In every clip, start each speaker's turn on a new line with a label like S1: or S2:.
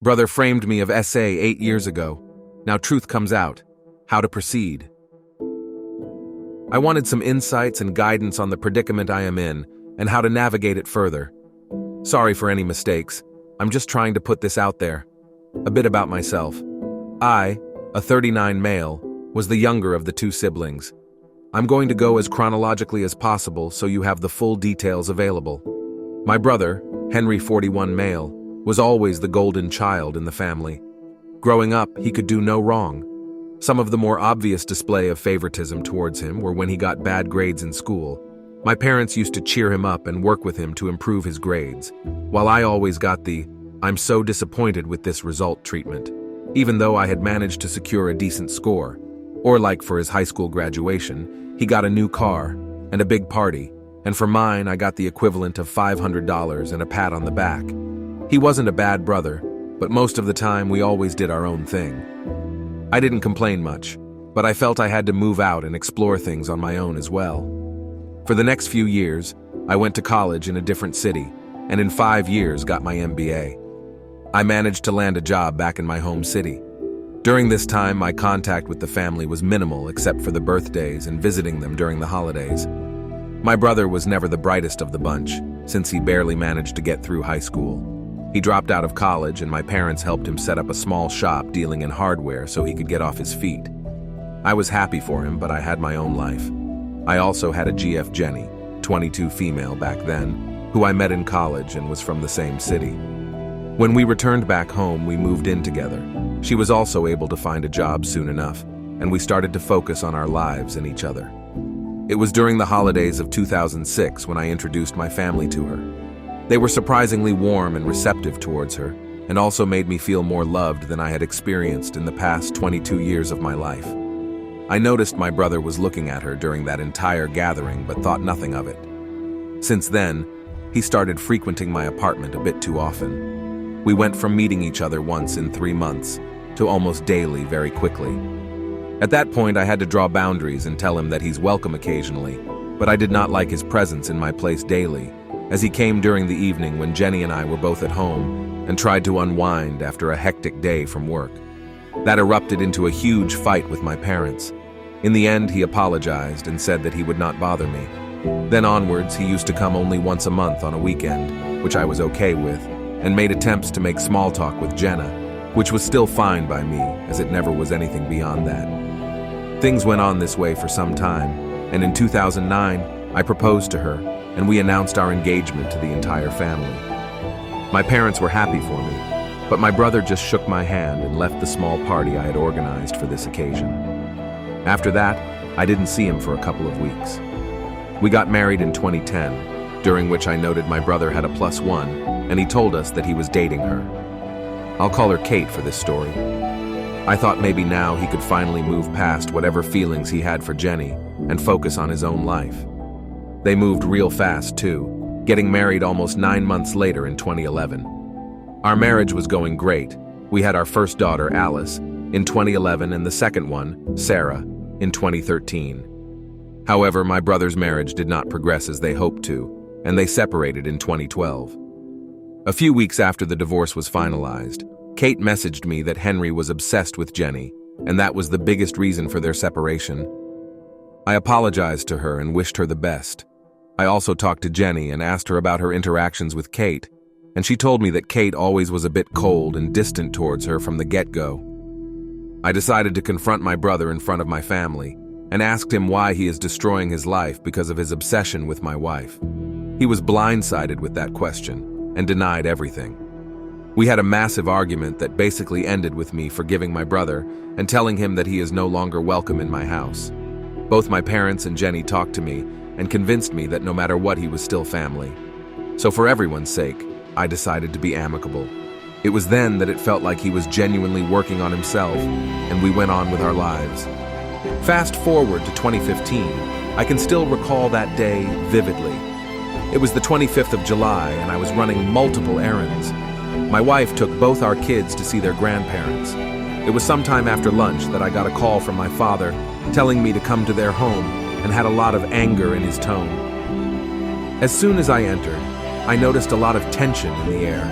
S1: Brother framed me of essay 8 years ago. Now truth comes out. How to proceed. I wanted some insights and guidance on the predicament I am in and how to navigate it further. Sorry for any mistakes. I'm just trying to put this out there. A bit about myself. I, a 39 male, was the younger of the 2 siblings. I'm going to go as chronologically as possible so you have the full details available. My brother, Henry 41 male, was always the golden child in the family. Growing up, he could do no wrong. Some of the more obvious display of favoritism towards him were when he got bad grades in school. My parents used to cheer him up and work with him to improve his grades, while I always got the, "I'm so disappointed with this result" treatment, even though I had managed to secure a decent score. Or like for his high school graduation, he got a new car and a big party, and for mine I got the equivalent of $500 and a pat on the back. He wasn't a bad brother, but most of the time we always did our own thing. I didn't complain much, but I felt I had to move out and explore things on my own as well. For the next few years, I went to college in a different city, and in 5 years got my MBA. I managed to land a job back in my home city. During this time, my contact with the family was minimal except for the birthdays and visiting them during the holidays. My brother was never the brightest of the bunch, since he barely managed to get through high school. He dropped out of college and my parents helped him set up a small shop dealing in hardware so he could get off his feet. I was happy for him, but I had my own life. I also had a GF Jenny, 22 female back then, who I met in college and was from the same city. When we returned back home, we moved in together. She was also able to find a job soon enough, and we started to focus on our lives and each other. It was during the holidays of 2006 when I introduced my family to her. They were surprisingly warm and receptive towards her, and also made me feel more loved than I had experienced in the past 22 years of my life. I noticed my brother was looking at her during that entire gathering but thought nothing of it. Since then, he started frequenting my apartment a bit too often. We went from meeting each other once in 3 months to almost daily very quickly. At that point, I had to draw boundaries and tell him that he's welcome occasionally, but I did not like his presence in my place daily, as he came during the evening when Jenny and I were both at home and tried to unwind after a hectic day from work. That erupted into a huge fight with my parents. In the end, he apologized and said that he would not bother me. Then onwards, he used to come only once a month on a weekend, which I was okay with, and made attempts to make small talk with Jenna, which was still fine by me, as it never was anything beyond that. Things went on this way for some time, and in 2009, I proposed to her, and we announced our engagement to the entire family. My parents were happy for me, but my brother just shook my hand and left the small party I had organized for this occasion. After that, I didn't see him for a couple of weeks. We got married in 2010, during which I noted my brother had a +1, and he told us that he was dating her. I'll call her Kate for this story. I thought maybe now he could finally move past whatever feelings he had for Jenny and focus on his own life. They moved real fast, too, getting married almost 9 months later in 2011. Our marriage was going great. We had our first daughter, Alice, in 2011 and the second one, Sarah, in 2013. However, my brother's marriage did not progress as they hoped to, and they separated in 2012. A few weeks after the divorce was finalized, Kate messaged me that Henry was obsessed with Jenny, and that was the biggest reason for their separation. I apologized to her and wished her the best. I also talked to Jenny and asked her about her interactions with Kate, and she told me that Kate always was a bit cold and distant towards her from the get-go. I decided to confront my brother in front of my family and asked him why he is destroying his life because of his obsession with my wife. He was blindsided with that question and denied everything. We had a massive argument that basically ended with me forgiving my brother and telling him that he is no longer welcome in my house. Both my parents and Jenny talked to me and convinced me that no matter what, he was still family. So for everyone's sake, I decided to be amicable. It was then that it felt like he was genuinely working on himself, and we went on with our lives. Fast forward to 2015, I can still recall that day vividly. It was the 25th of July, and I was running multiple errands. My wife took both our kids to see their grandparents. It was sometime after lunch that I got a call from my father telling me to come to their home, and had a lot of anger in his tone. As soon as I entered, I noticed a lot of tension in the air.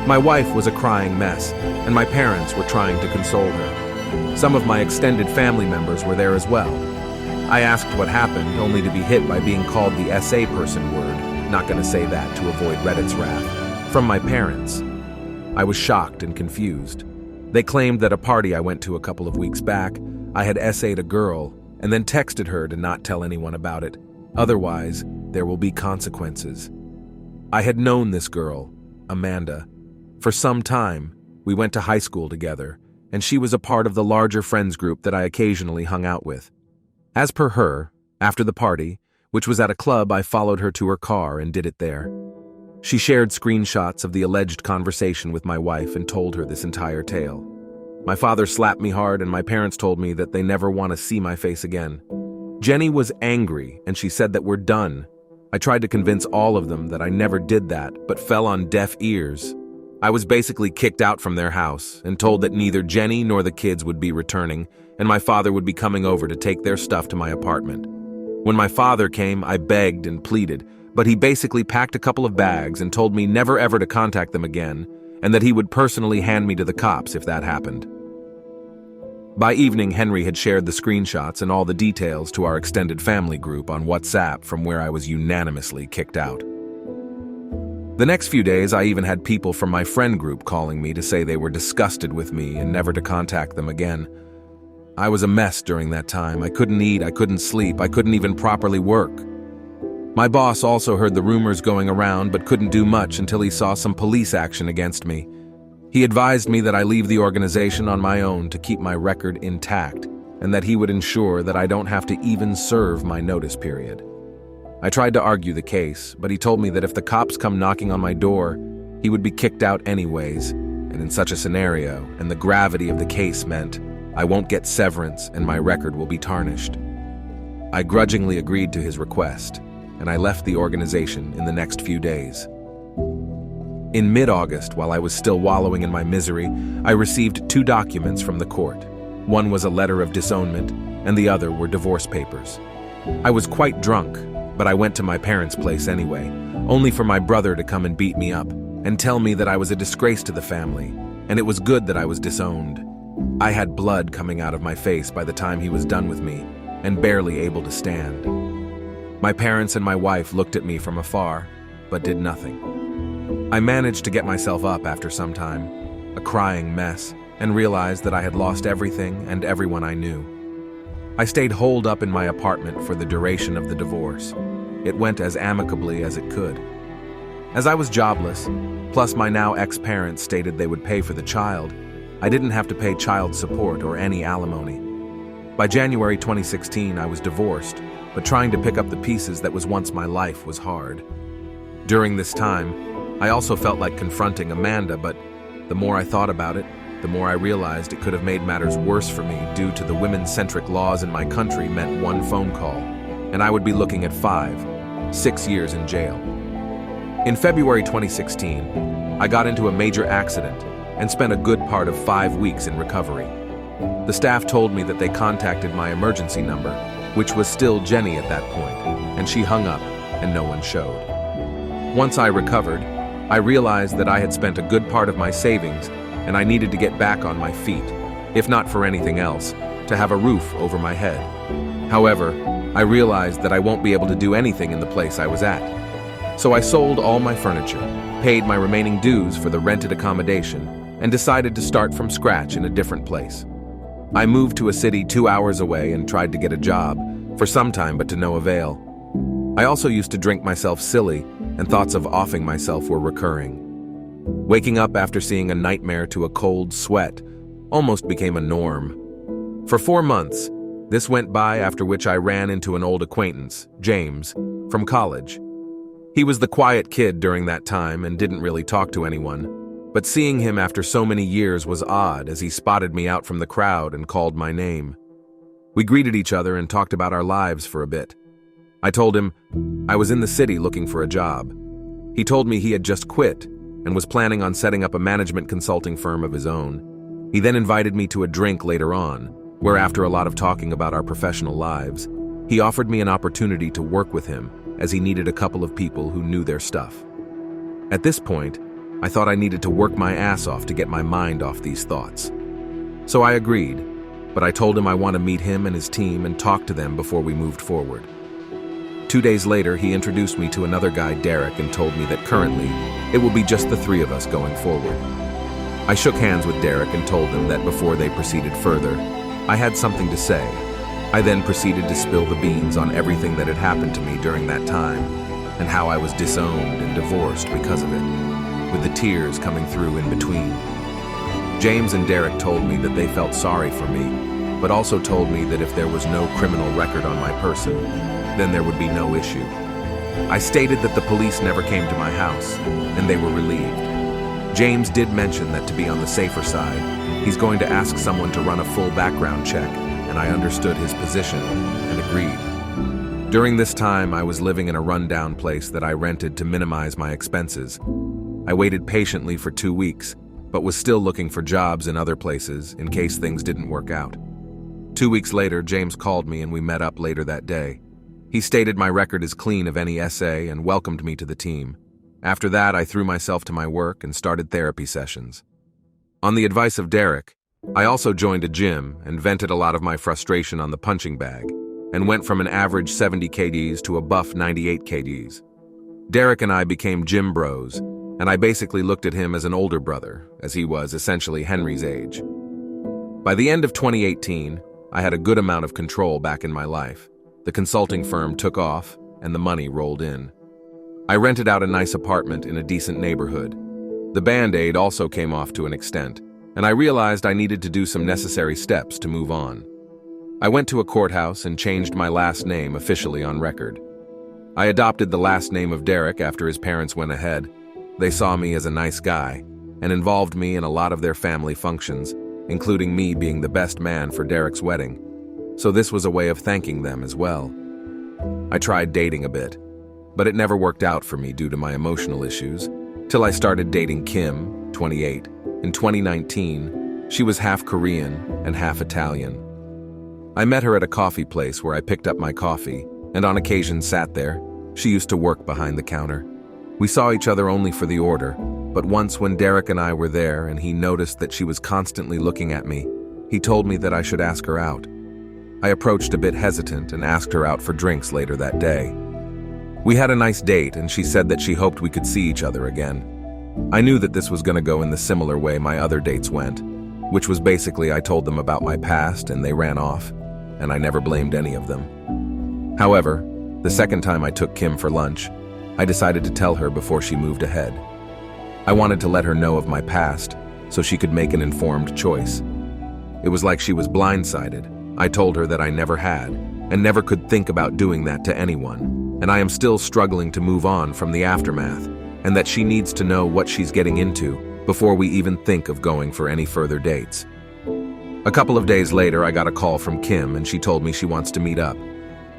S1: My wife was a crying mess, and my parents were trying to console her. Some of my extended family members were there as well. I asked what happened, only to be hit by being called the SA person word, not gonna say that to avoid Reddit's wrath, from my parents. I was shocked and confused. They claimed that a party I went to a couple of weeks back, I had SA'd a girl, and then texted her to not tell anyone about it. Otherwise, there will be consequences. I had known this girl, Amanda. For some time, we went to high school together, and she was a part of the larger friends group that I occasionally hung out with. As per her, after the party, which was at a club, I followed her to her car and did it there. She shared screenshots of the alleged conversation with my wife and told her this entire tale. My father slapped me hard, and my parents told me that they never want to see my face again. Jenny was angry, and she said that we're done. I tried to convince all of them that I never did that, but fell on deaf ears. I was basically kicked out from their house and told that neither Jenny nor the kids would be returning, and my father would be coming over to take their stuff to my apartment. When my father came, I begged and pleaded, but he basically packed a couple of bags and told me never ever to contact them again, and that he would personally hand me to the cops if that happened. By evening, Henry had shared the screenshots and all the details to our extended family group on WhatsApp, from where I was unanimously kicked out. The next few days, I even had people from my friend group calling me to say they were disgusted with me and never to contact them again. I was a mess during that time. I couldn't eat, I couldn't sleep, I couldn't even properly work. My boss also heard the rumors going around but couldn't do much until he saw some police action against me. He advised me that I leave the organization on my own to keep my record intact, and that he would ensure that I don't have to even serve my notice period. I tried to argue the case, but he told me that if the cops come knocking on my door, he would be kicked out anyways, and in such a scenario, and the gravity of the case meant I won't get severance and my record will be tarnished. I grudgingly agreed to his request, and I left the organization in the next few days. In mid-August, while I was still wallowing in my misery, I received 2 documents from the court. One was a letter of disownment, and the other were divorce papers. I was quite drunk, but I went to my parents' place anyway, only for my brother to come and beat me up and tell me that I was a disgrace to the family, and it was good that I was disowned. I had blood coming out of my face by the time he was done with me, and barely able to stand. My parents and my wife looked at me from afar, but did nothing. I managed to get myself up after some time, a crying mess, and realized that I had lost everything and everyone I knew. I stayed holed up in my apartment for the duration of the divorce. It went as amicably as it could. As I was jobless, plus my now ex-parents stated they would pay for the child, I didn't have to pay child support or any alimony. By January 2016, I was divorced, but trying to pick up the pieces that was once my life was hard. During this time, I also felt like confronting Amanda, but the more I thought about it, the more I realized it could have made matters worse for me due to the women-centric laws in my country meant one phone call, and I would be looking at 6 years in jail. In February 2016, I got into a major accident and spent a good part of 5 weeks in recovery. The staff told me that they contacted my emergency number, which was still Jenny at that point, and she hung up and no one showed. Once I recovered, I realized that I had spent a good part of my savings and I needed to get back on my feet, if not for anything else, to have a roof over my head. However, I realized that I won't be able to do anything in the place I was at. So I sold all my furniture, paid my remaining dues for the rented accommodation, and decided to start from scratch in a different place. I moved to a city 2 hours away and tried to get a job, for some time but to no avail. I also used to drink myself silly, and thoughts of offing myself were recurring. Waking up after seeing a nightmare to a cold sweat almost became a norm. For 4 months, this went by, after which I ran into an old acquaintance, James, from college. He was the quiet kid during that time and didn't really talk to anyone, but seeing him after so many years was odd as he spotted me out from the crowd and called my name. We greeted each other and talked about our lives for a bit. I told him I was in the city looking for a job. He told me he had just quit and was planning on setting up a management consulting firm of his own. He then invited me to a drink later on, where after a lot of talking about our professional lives, he offered me an opportunity to work with him as he needed a couple of people who knew their stuff. At this point, I thought I needed to work my ass off to get my mind off these thoughts. So I agreed, but I told him I want to meet him and his team and talk to them before we moved forward. 2 days later, he introduced me to another guy, Derek, and told me that currently, it will be just the 3 of us going forward. I shook hands with Derek and told them that before they proceeded further, I had something to say. I then proceeded to spill the beans on everything that had happened to me during that time, and how I was disowned and divorced because of it, with the tears coming through in between. James and Derek told me that they felt sorry for me, but also told me that if there was no criminal record on my person, then there would be no issue. I stated that the police never came to my house, and they were relieved. James did mention that to be on the safer side, he's going to ask someone to run a full background check, and I understood his position and agreed. During this time, I was living in a rundown place that I rented to minimize my expenses. I waited patiently for 2 weeks, but was still looking for jobs in other places in case things didn't work out. 2 weeks later, James called me and we met up later that day. He stated my record is clean of any SA and welcomed me to the team. After that, I threw myself to my work and started therapy sessions. On the advice of Derek, I also joined a gym and vented a lot of my frustration on the punching bag, and went from an average 70 kgs to a buff 98 kgs. Derek and I became gym bros, and I basically looked at him as an older brother, as he was essentially Henry's age. By the end of 2018, I had a good amount of control back in my life. The consulting firm took off, and the money rolled in. I rented out a nice apartment in a decent neighborhood. The Band-Aid also came off to an extent, and I realized I needed to do some necessary steps to move on. I went to a courthouse and changed my last name officially on record. I adopted the last name of Derek after his parents went ahead. They saw me as a nice guy, and involved me in a lot of their family functions, including me being the best man for Derek's wedding. So this was a way of thanking them as well. I tried dating a bit, but it never worked out for me due to my emotional issues, till I started dating Kim, 28. In 2019, she was half Korean and half Italian. I met her at a coffee place where I picked up my coffee, and on occasion sat there. She used to work behind the counter. We saw each other only for the order, but once when Derek and I were there and he noticed that she was constantly looking at me, he told me that I should ask her out. I approached a bit hesitant and asked her out for drinks later that day. We had a nice date, and she said that she hoped we could see each other again. I knew that this was going to go in the similar way my other dates went, which was basically I told them about my past and they ran off, and I never blamed any of them. However, the second time I took Kim for lunch, I decided to tell her before she moved ahead. I wanted to let her know of my past so she could make an informed choice. It was like she was blindsided. I told her that I never had and never could think about doing that to anyone, and I am still struggling to move on from the aftermath, and that she needs to know what she's getting into before we even think of going for any further dates. A couple of days later, I got a call from Kim, and she told me she wants to meet up.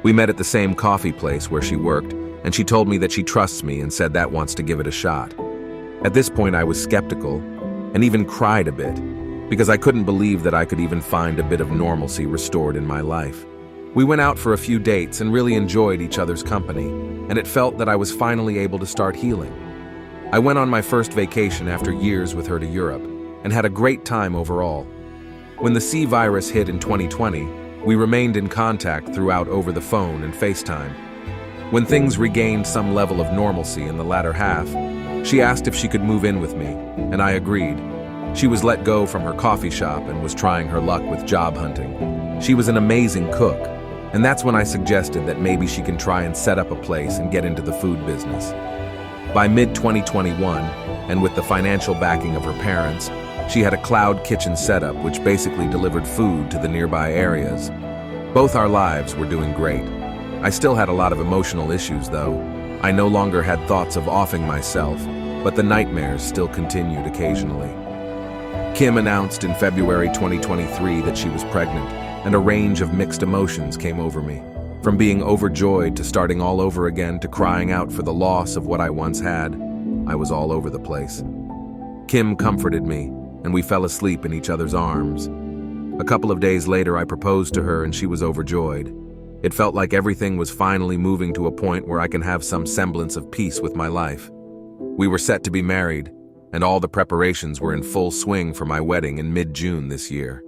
S1: We met at the same coffee place where she worked, and she told me that she trusts me and said that wants to give it a shot. At this point, I was skeptical and even cried a bit, because I couldn't believe that I could even find a bit of normalcy restored in my life. We went out for a few dates and really enjoyed each other's company, and it felt that I was finally able to start healing. I went on my first vacation after years with her to Europe, and had a great time overall. When the C virus hit in 2020, we remained in contact throughout over the phone and FaceTime. When things regained some level of normalcy in the latter half, she asked if she could move in with me, and I agreed. She was let go from her coffee shop and was trying her luck with job hunting. She was an amazing cook, and that's when I suggested that maybe she can try and set up a place and get into the food business. By mid-2021, and with the financial backing of her parents, she had a cloud kitchen setup which basically delivered food to the nearby areas. Both our lives were doing great. I still had a lot of emotional issues though. I no longer had thoughts of offing myself, but the nightmares still continued occasionally. Kim announced in February 2023 that she was pregnant, and a range of mixed emotions came over me. From being overjoyed to starting all over again to crying out for the loss of what I once had, I was all over the place. Kim comforted me, and we fell asleep in each other's arms. A couple of days later, I proposed to her and she was overjoyed. It felt like everything was finally moving to a point where I can have some semblance of peace with my life. We were set to be married, and all the preparations were in full swing for my wedding in mid-June this year.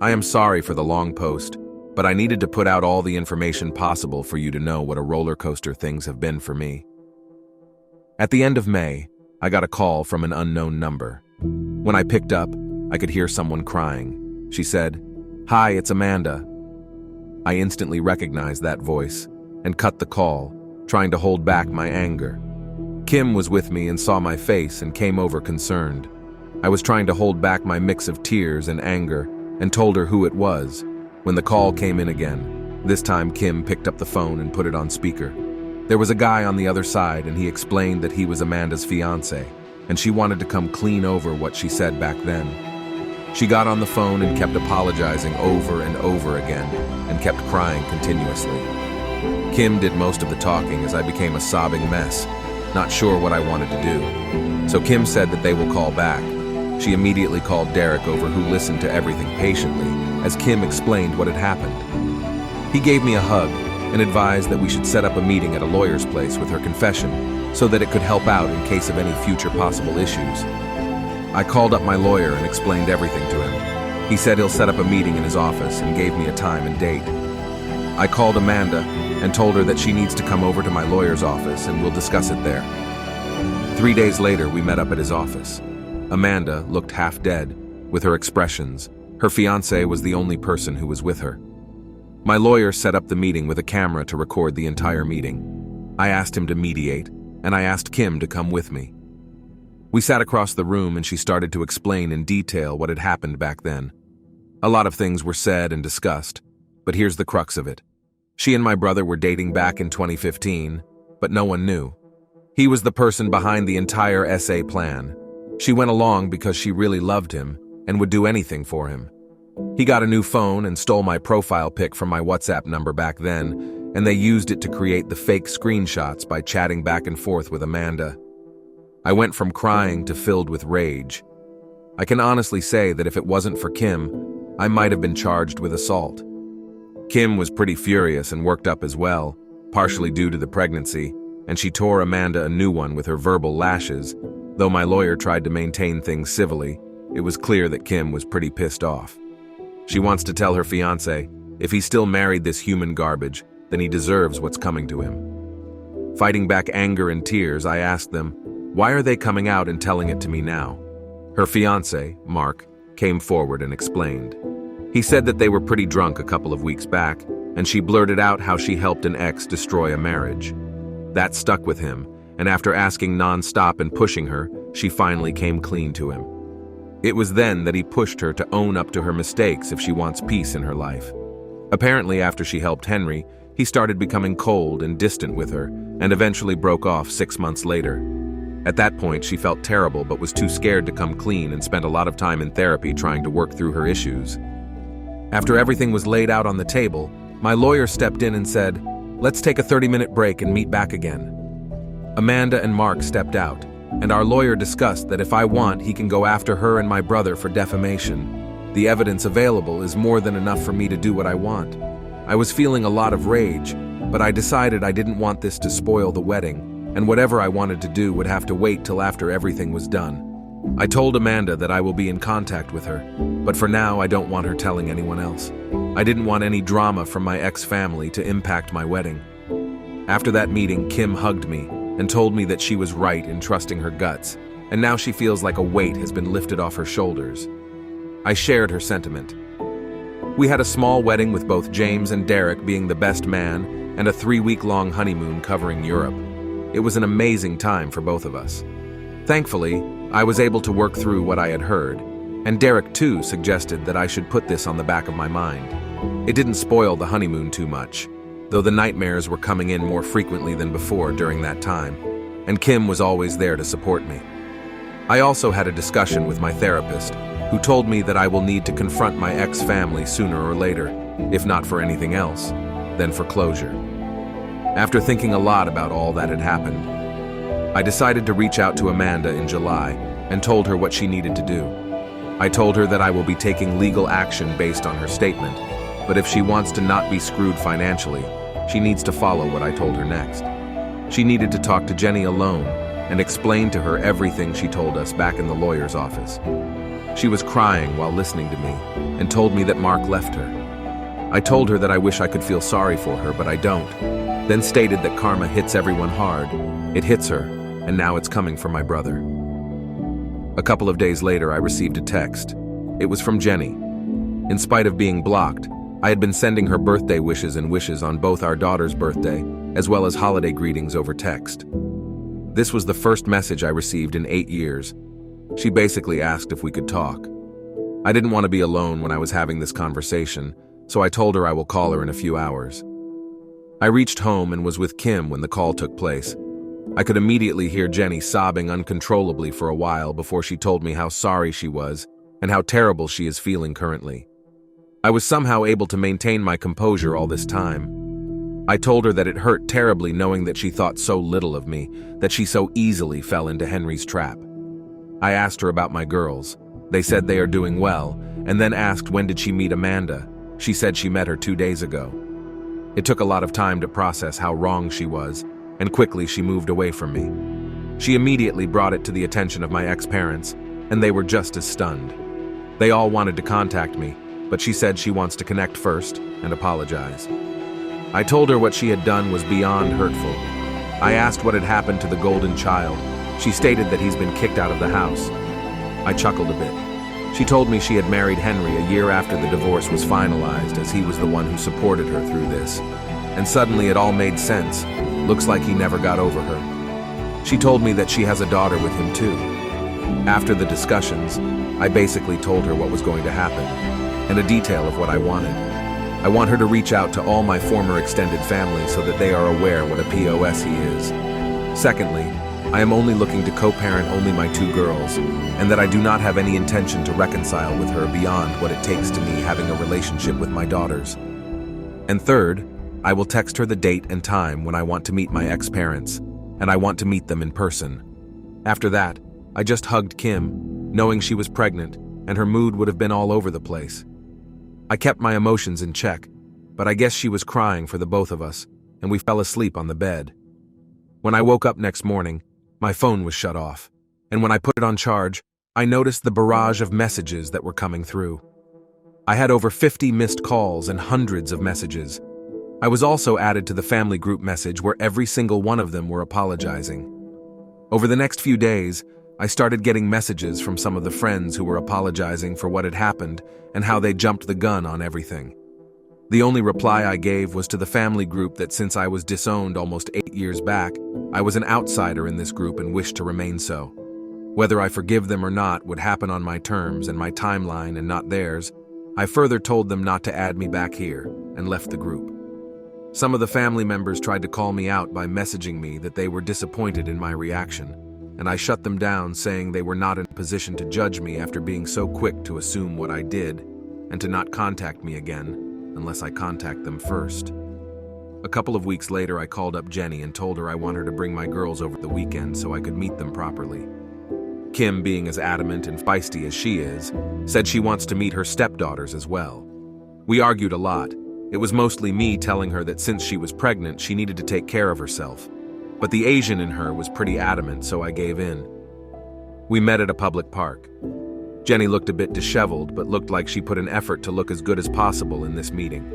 S1: I am sorry for the long post, but I needed to put out all the information possible for you to know what a roller coaster things have been for me. At the end of May, I got a call from an unknown number. When I picked up, I could hear someone crying. She said, "Hi, it's Amanda." I instantly recognized that voice and cut the call, trying to hold back my anger. Kim was with me and saw my face and came over concerned. I was trying to hold back my mix of tears and anger and told her who it was. When the call came in again, this time Kim picked up the phone and put it on speaker. There was a guy on the other side and he explained that he was Amanda's fiancé, and she wanted to come clean over what she said back then. She got on the phone and kept apologizing over and over again and kept crying continuously. Kim did most of the talking as I became a sobbing mess, not sure what I wanted to do. So Kim said that they will call back. She immediately called Derek over, who listened to everything patiently as Kim explained what had happened. He gave me a hug and advised that we should set up a meeting at a lawyer's place with her confession so that it could help out in case of any future possible issues. I called up my lawyer and explained everything to him. He said he'll set up a meeting in his office and gave me a time and date. I called Amanda and told her that she needs to come over to my lawyer's office and we'll discuss it there. 3 days later, we met up at his office. Amanda looked half dead, with her expressions. Her fiancé was the only person who was with her. My lawyer set up the meeting with a camera to record the entire meeting. I asked him to mediate, and I asked Kim to come with me. We sat across the room and she started to explain in detail what had happened back then. A lot of things were said and discussed, but here's the crux of it. She and my brother were dating back in 2015, but no one knew. He was the person behind the entire SA plan. She went along because she really loved him and would do anything for him. He got a new phone and stole my profile pic from my WhatsApp number back then, and they used it to create the fake screenshots by chatting back and forth with Amanda. I went from crying to filled with rage. I can honestly say that if it wasn't for Kim, I might have been charged with assault. Kim was pretty furious and worked up as well, partially due to the pregnancy, and she tore Amanda a new one with her verbal lashes. Though my lawyer tried to maintain things civilly, it was clear that Kim was pretty pissed off. She wants to tell her fiancé, if he still married this human garbage, then he deserves what's coming to him. Fighting back anger and tears, I asked them, why are they coming out and telling it to me now? Her fiancé, Mark, came forward and explained. He said that they were pretty drunk a couple of weeks back, and she blurted out how she helped an ex destroy a marriage. That stuck with him, and after asking non-stop and pushing her, she finally came clean to him. It was then that he pushed her to own up to her mistakes if she wants peace in her life. Apparently, after she helped Henry, he started becoming cold and distant with her, and eventually broke off 6 months later. At that point, she felt terrible but was too scared to come clean and spent a lot of time in therapy trying to work through her issues. After everything was laid out on the table, my lawyer stepped in and said, let's take a 30-minute break and meet back again. Amanda and Mark stepped out, and our lawyer discussed that if I want, he can go after her and my brother for defamation. The evidence available is more than enough for me to do what I want. I was feeling a lot of rage, but I decided I didn't want this to spoil the wedding, and whatever I wanted to do would have to wait till after everything was done. I told Amanda that I will be in contact with her, but for now I don't want her telling anyone else. I didn't want any drama from my ex-family to impact my wedding. After that meeting, Kim hugged me and told me that she was right in trusting her guts, and now she feels like a weight has been lifted off her shoulders. I shared her sentiment. We had a small wedding with both James and Derek being the best man and a 3-week-long honeymoon covering Europe. It was an amazing time for both of us. Thankfully, I was able to work through what I had heard, and Derek too suggested that I should put this on the back of my mind. It didn't spoil the honeymoon too much, though the nightmares were coming in more frequently than before during that time, and Kim was always there to support me. I also had a discussion with my therapist, who told me that I will need to confront my ex-family sooner or later, if not for anything else, then for closure. After thinking a lot about all that had happened, I decided to reach out to Amanda in July and told her what she needed to do. I told her that I will be taking legal action based on her statement, but if she wants to not be screwed financially, she needs to follow what I told her next. She needed to talk to Jenny alone and explained to her everything she told us back in the lawyer's office. She was crying while listening to me and told me that Mark left her. I told her that I wish I could feel sorry for her, but I don't, then stated that karma hits everyone hard. It hits her, and now it's coming for my brother. A couple of days later, I received a text. It was from Jenny. In spite of being blocked, I had been sending her birthday wishes and wishes on both our daughter's birthday, as well as holiday greetings over text. This was the first message I received in 8 years. She basically asked if we could talk. I didn't want to be alone when I was having this conversation, so I told her I will call her in a few hours. I reached home and was with Kim when the call took place. I could immediately hear Jenny sobbing uncontrollably for a while before she told me how sorry she was and how terrible she is feeling currently. I was somehow able to maintain my composure all this time. I told her that it hurt terribly knowing that she thought so little of me, that she so easily fell into Henry's trap. I asked her about my girls. They said they are doing well, and then asked when did she meet Amanda. She said she met her 2 days ago. It took a lot of time to process how wrong she was, and quickly she moved away from me. She immediately brought it to the attention of my ex-parents, and they were just as stunned. They all wanted to contact me, but she said she wants to connect first and apologize. I told her what she had done was beyond hurtful. I asked what had happened to the golden child. She stated that he's been kicked out of the house. I chuckled a bit. She told me she had married Henry a year after the divorce was finalized, as he was the one who supported her through this. And suddenly it all made sense. Looks like he never got over her. She told me that she has a daughter with him too. After the discussions, I basically told her what was going to happen, and a detail of what I wanted. I want her to reach out to all my former extended family so that they are aware what a POS he is. Secondly, I am only looking to co-parent only my 2 girls, and that I do not have any intention to reconcile with her beyond what it takes to me having a relationship with my daughters. And third, I will text her the date and time when I want to meet my ex-parents, and I want to meet them in person. After that, I just hugged Kim, knowing she was pregnant, and her mood would have been all over the place. I kept my emotions in check, but I guess she was crying for the both of us, and we fell asleep on the bed. When I woke up next morning, my phone was shut off, and when I put it on charge, I noticed the barrage of messages that were coming through. I had over 50 missed calls and hundreds of messages. I was also added to the family group message where every single one of them were apologizing. Over the next few days, I started getting messages from some of the friends who were apologizing for what had happened and how they jumped the gun on everything. The only reply I gave was to the family group that since I was disowned almost 8 years back, I was an outsider in this group and wished to remain so. Whether I forgive them or not would happen on my terms and my timeline and not theirs. I further told them not to add me back here and left the group. Some of the family members tried to call me out by messaging me that they were disappointed in my reaction, and I shut them down saying they were not in a position to judge me after being so quick to assume what I did and to not contact me again unless I contact them first. A couple of weeks later, I called up Jenny and told her I want her to bring my girls over the weekend so I could meet them properly. Kim, being as adamant and feisty as she is, said she wants to meet her stepdaughters as well. We argued a lot. It was mostly me telling her that since she was pregnant, she needed to take care of herself. But the Asian in her was pretty adamant, so I gave in. We met at a public park. Jenny looked a bit disheveled, but looked like she put an effort to look as good as possible in this meeting.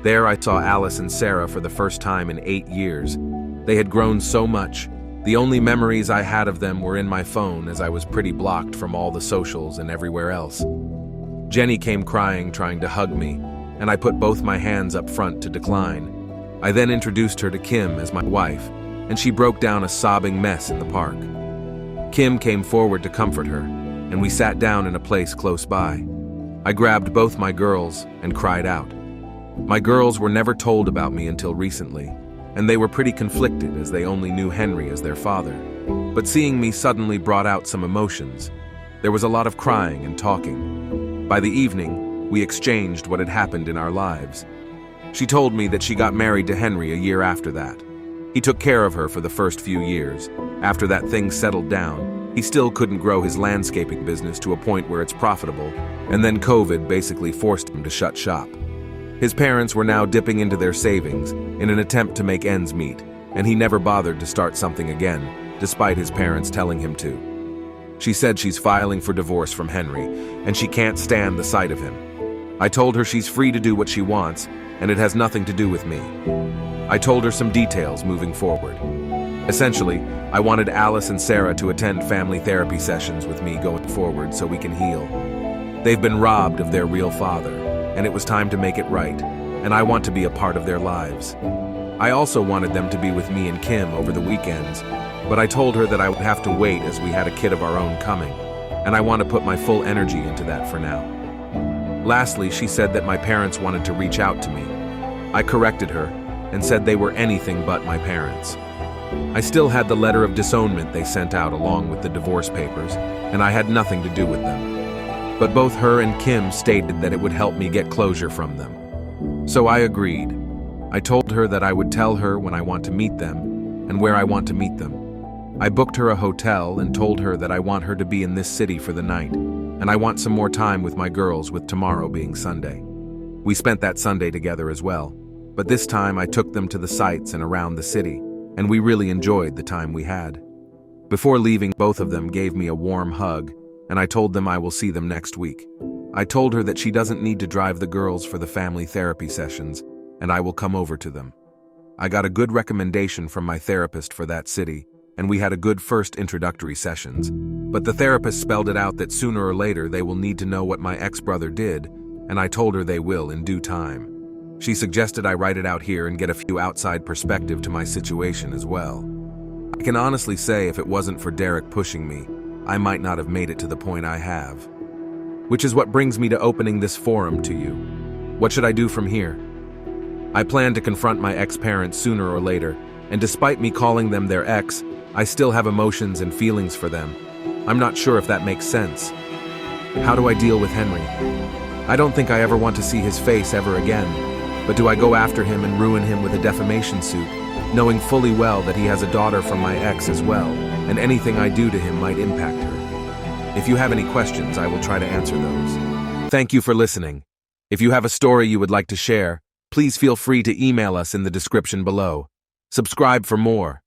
S1: There I saw Alice and Sarah for the first time in 8 years. They had grown so much. The only memories I had of them were in my phone, as I was pretty blocked from all the socials and everywhere else. Jenny came crying, trying to hug me, and I put both my hands up front to decline. I then introduced her to Kim as my wife, and she broke down a sobbing mess in the park. Kim came forward to comfort her, and we sat down in a place close by. I grabbed both my girls and cried out. My girls were never told about me until recently, and they were pretty conflicted as they only knew Henry as their father. But seeing me suddenly brought out some emotions. There was a lot of crying and talking. By the evening, we exchanged what had happened in our lives. She told me that she got married to Henry a year after that. He took care of her for the first few years. After that, things settled down. He still couldn't grow his landscaping business to a point where it's profitable, and then COVID basically forced him to shut shop. His parents were now dipping into their savings in an attempt to make ends meet, and he never bothered to start something again, despite his parents telling him to. She said she's filing for divorce from Henry, and she can't stand the sight of him. I told her she's free to do what she wants, and it has nothing to do with me. I told her some details moving forward. Essentially, I wanted Alice and Sarah to attend family therapy sessions with me going forward so we can heal. They've been robbed of their real father, and it was time to make it right, and I want to be a part of their lives. I also wanted them to be with me and Kim over the weekends, but I told her that I would have to wait as we had a kid of our own coming, and I want to put my full energy into that for now. Lastly, she said that my parents wanted to reach out to me. I corrected her and said they were anything but my parents. I still had the letter of disownment they sent out along with the divorce papers, and I had nothing to do with them. But both her and Kim stated that it would help me get closure from them. So I agreed. I told her that I would tell her when I want to meet them and where I want to meet them. I booked her a hotel and told her that I want her to be in this city for the night, and I want some more time with my girls, with tomorrow being Sunday. We spent that Sunday together as well, but this time I took them to the sights and around the city, and we really enjoyed the time we had. Before leaving, both of them gave me a warm hug, and I told them I will see them next week. I told her that she doesn't need to drive the girls for the family therapy sessions, and I will come over to them. I got a good recommendation from my therapist for that city, and we had a good first introductory sessions. But the therapist spelled it out that sooner or later they will need to know what my ex-brother did, and I told her they will in due time. She suggested I write it out here and get a few outside perspective to my situation as well. I can honestly say if it wasn't for Derek pushing me, I might not have made it to the point I have. Which is what brings me to opening this forum to you. What should I do from here? I plan to confront my ex-parents sooner or later, and despite me calling them their ex, I still have emotions and feelings for them. I'm not sure if that makes sense. How do I deal with Henry? I don't think I ever want to see his face ever again. But do I go after him and ruin him with a defamation suit, knowing fully well that he has a daughter from my ex as well, and anything I do to him might impact her? If you have any questions, I will try to answer those. Thank you for listening. If you have a story you would like to share, please feel free to email us in the description below. Subscribe for more.